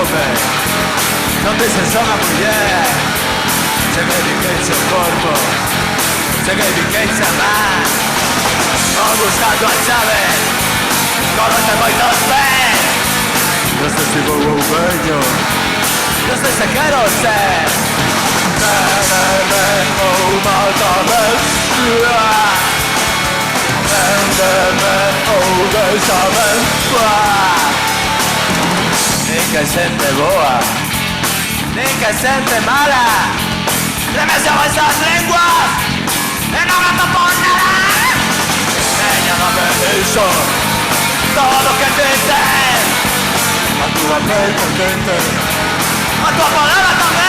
nome, non mi se sono mulher, se che ricchezza il corpo, se che ricchezza man, ho gustato a chave, conoce molto bene, lo stesso uomo meglio, lo stesso che non sei, oh molto bello, oh Nica è sempre boa, Nica è sempre mala, le me siamo esas lenguas e non la taponera. Ella no me hizo todo lo que dice, a tu papel contente, a tu palabra también.